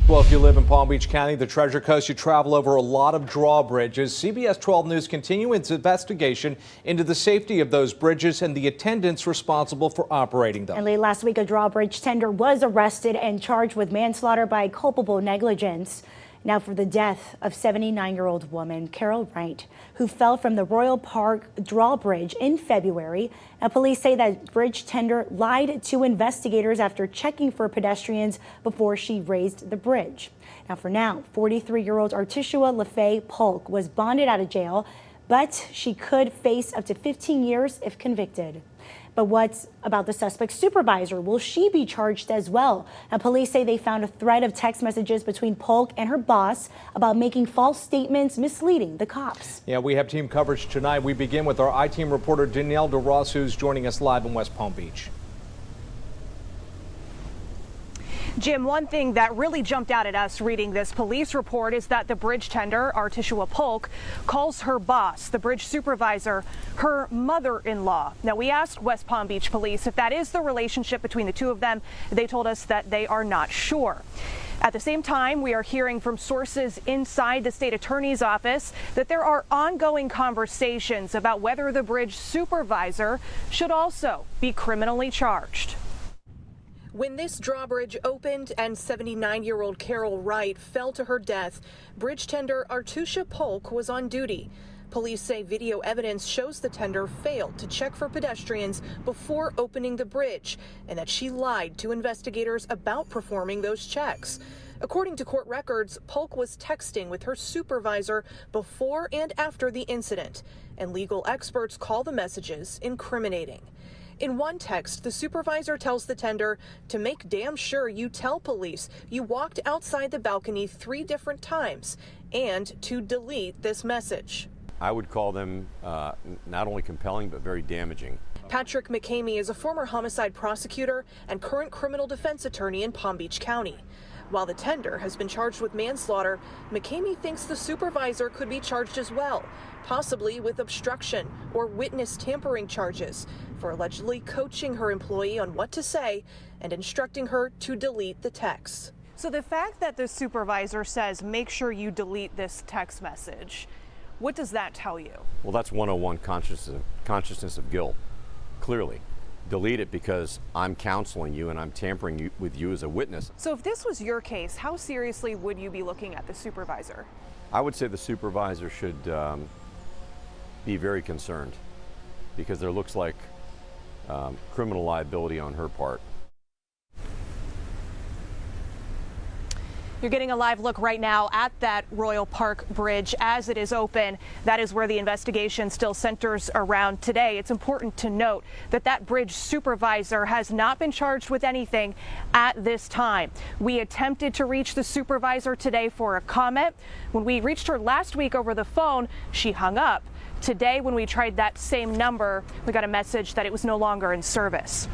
Well, if you live in Palm Beach County, the Treasure Coast, you travel over a lot of drawbridges. CBS 12 News continues its investigation into the safety of those bridges and the attendants responsible for operating them. And late last week, a drawbridge tender was arrested and charged with manslaughter by culpable negligence. Now for the death of 79-year-old woman Carol Wright, who fell from the Royal Park Drawbridge in February. Now, police say that bridge tender lied to investigators after checking for pedestrians before she raised the bridge. Now, for now, 43-year-old Artishua LaFay Polk was bonded out of jail, but she could face up to 15 years if convicted. But what's about the suspect's supervisor? Will she be charged as well? Now, police say they found a thread of text messages between Polk and her boss about making false statements, misleading the cops. Yeah, we have team coverage tonight. We begin with our I-Team reporter Danielle DeRoss, who's joining us live in West Palm Beach. Jim, one thing that really jumped out at us reading this police report is that the bridge tender, Artishua Polk, calls her boss, the bridge supervisor, her mother-in-law. Now, we asked West Palm Beach police if that is the relationship between the two of them. They told us that they are not sure. At the same time, we are hearing from sources inside the state attorney's office that there are ongoing conversations about whether the bridge supervisor should also be criminally charged. When this drawbridge opened and 79-year-old Carol Wright fell to her death, bridge tender Artishua Polk was on duty. Police say video evidence shows the tender failed to check for pedestrians before opening the bridge and that she lied to investigators about performing those checks. According to court records, Polk was texting with her supervisor before and after the incident, and legal experts call the messages incriminating. In one text, the supervisor tells the tender to make damn sure you tell police you walked outside the balcony 3 different times and to delete this message. I would call them not only compelling, but very damaging. Patrick McCamey is a former homicide prosecutor and current criminal defense attorney in Palm Beach County. While the tender has been charged with manslaughter, McCamey thinks the supervisor could be charged as well, possibly with obstruction or witness tampering charges for allegedly coaching her employee on what to say and instructing her to delete the text. So the fact that the supervisor says, make sure you delete this text message, what does that tell you? Well, that's 101 consciousness of guilt, clearly. Delete it because I'm counseling you and I'm tampering with you as a witness. So if this was your case, how seriously would you be looking at the supervisor? I would say the supervisor should be very concerned because there looks like criminal liability on her part. You're getting a live look right now at that Royal Park Bridge as it is open. That is where the investigation still centers around today. It's important to note that that bridge supervisor has not been charged with anything at this time. We attempted to reach the supervisor today for a comment. When we reached her last week over the phone, she hung up. Today, when we tried that same number, we got a message that it was no longer in service.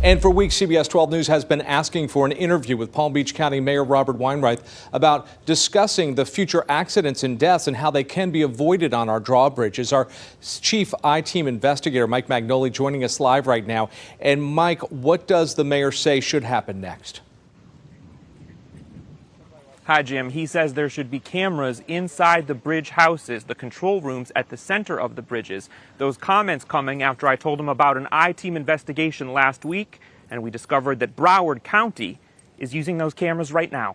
And for weeks, CBS 12 News has been asking for an interview with Palm Beach County Mayor Robert Weinreich about discussing the future accidents and deaths and how they can be avoided on our drawbridges. Our chief I-Team investigator, Mike Magnoli, joining us live right now. And Mike, what does the mayor say should happen next? Hi, Jim. He says there should be cameras inside the bridge houses, the control rooms at the center of the bridges. Those comments coming after I told him about an I-Team investigation last week, and we discovered that Broward County is using those cameras right now.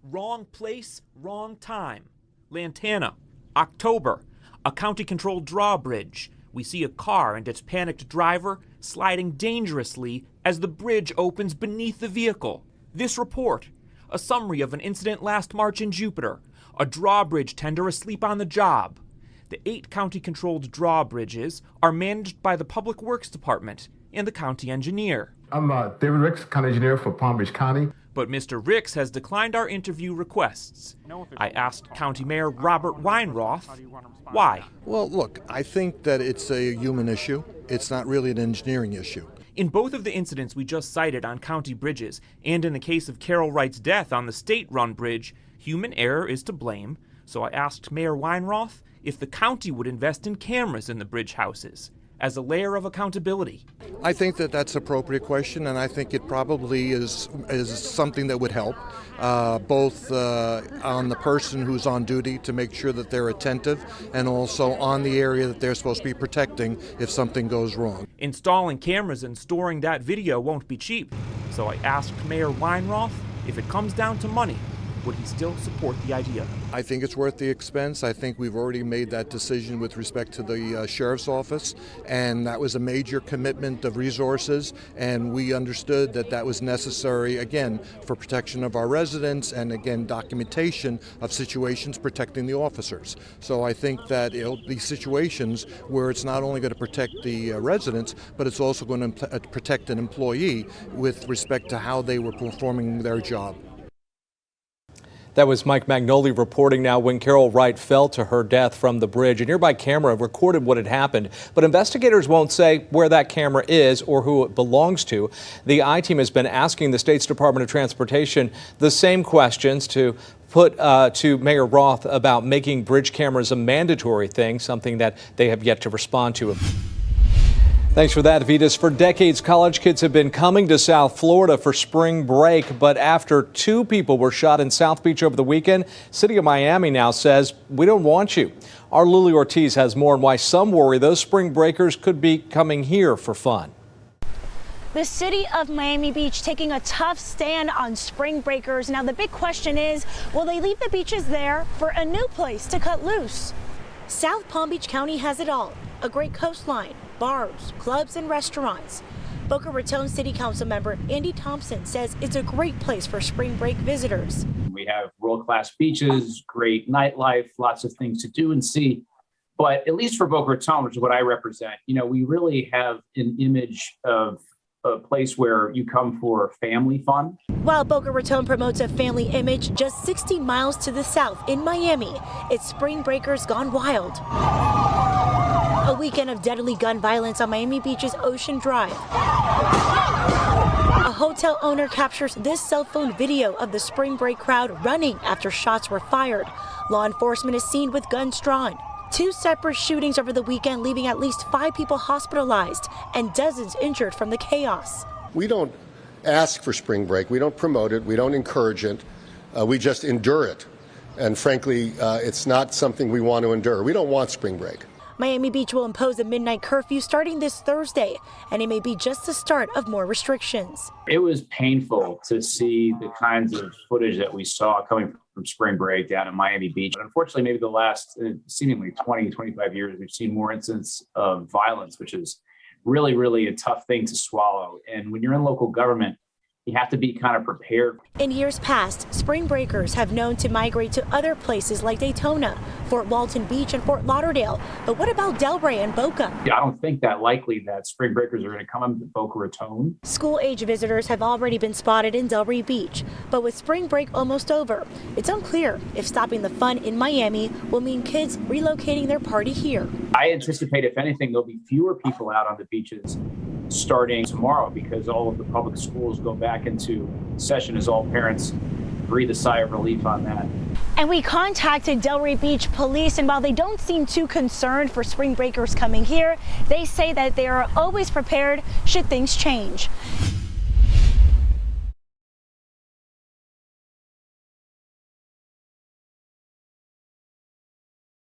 Wrong place, wrong time. Lantana, October, a county-controlled drawbridge. We see a car and its panicked driver sliding dangerously as the bridge opens beneath the vehicle. This report, a summary of an incident last March in Jupiter, a drawbridge tender asleep on the job. The 8 county-controlled drawbridges are managed by the Public Works Department and the county engineer. I'm David Ricks, county engineer for Palm Beach County. But Mr. Ricks has declined our interview requests. I asked County Mayor Robert Weinroth why. Well, look, I think that it's a human issue. It's not really an engineering issue. In both of the incidents we just cited on county bridges, and in the case of Carol Wright's death on the state-run bridge, human error is to blame. So I asked Mayor Weinroth if the county would invest in cameras in the bridge houses. as a layer of accountability. I think that that's an appropriate question, and I think it probably is something that would help, both on the person who's on duty to make sure that they're attentive, and also on the area that they're supposed to be protecting if something goes wrong. Installing cameras and storing that video won't be cheap, so I asked Mayor Weinroth if it comes down to money, would he still support the idea? I think it's worth the expense. I think we've already made that decision with respect to the sheriff's office, and that was a major commitment of resources, and we understood that that was necessary, again, for protection of our residents and, again, documentation of situations protecting the officers. So I think that it'll be situations where it's not only going to protect the residents, but it's also going to protect an employee with respect to how they were performing their job. That was Mike Magnoli reporting now. When Carol Wright fell to her death from the bridge, a nearby camera recorded what had happened, but investigators won't say where that camera is or who it belongs to. The I-Team has been asking the state's Department of Transportation the same questions to put to Mayor Roth about making bridge cameras a mandatory thing, something that they have yet to respond to. Thanks for that, Vitas. For decades, college kids have been coming to South Florida for spring break, but after 2 people were shot in South Beach over the weekend, City of Miami now says, we don't want you. Our Lily Ortiz has more on why some worry those spring breakers could be coming here for fun. The city of Miami Beach taking a tough stand on spring breakers. Now, the big question is, will they leave the beaches there for a new place to cut loose? South Palm Beach County has it all. A great coastline, bars, clubs, and restaurants. Boca Raton City Council member Andy Thompson says it's a great place for spring break visitors. We have world-class beaches, great nightlife, lots of things to do and see. But at least for Boca Raton, which is what I represent, we really have an image of a place where you come for family fun. While Boca Raton promotes a family image, just 60 miles to the south in Miami, it's spring breakers gone wild. A weekend of deadly gun violence on Miami Beach's Ocean Drive. A hotel owner captures this cell phone video of the spring break crowd running after shots were fired. Law enforcement is seen with guns drawn. 2 separate shootings over the weekend, leaving at least 5 people hospitalized and dozens injured from the chaos. We don't ask for spring break. We don't promote it. We don't encourage it. We just endure it. And frankly, it's not something we want to endure. We don't want spring break. Miami Beach will impose a midnight curfew starting this Thursday, and it may be just the start of more restrictions. It was painful to see the kinds of footage that we saw coming from spring break down in Miami Beach. But unfortunately, maybe the last seemingly 20, 25 years, we've seen more incidents of violence, which is really, really a tough thing to swallow. And when you're in local government, you have to be kind of prepared. In years past, spring breakers have known to migrate to other places like Daytona, Fort Walton Beach, and Fort Lauderdale. But what about Delray and Boca? I don't think that likely that spring breakers are going to come to Boca Raton. School-age visitors have already been spotted in Delray Beach. But with spring break almost over, it's unclear if stopping the fun in Miami will mean kids relocating their party here. I anticipate, if anything, there'll be fewer people out on the beaches starting tomorrow because all of the public schools go back into session as all parents breathe a sigh of relief on that. And we contacted Delray Beach police, and while they don't seem too concerned for spring breakers coming here, they say that they are always prepared should things change.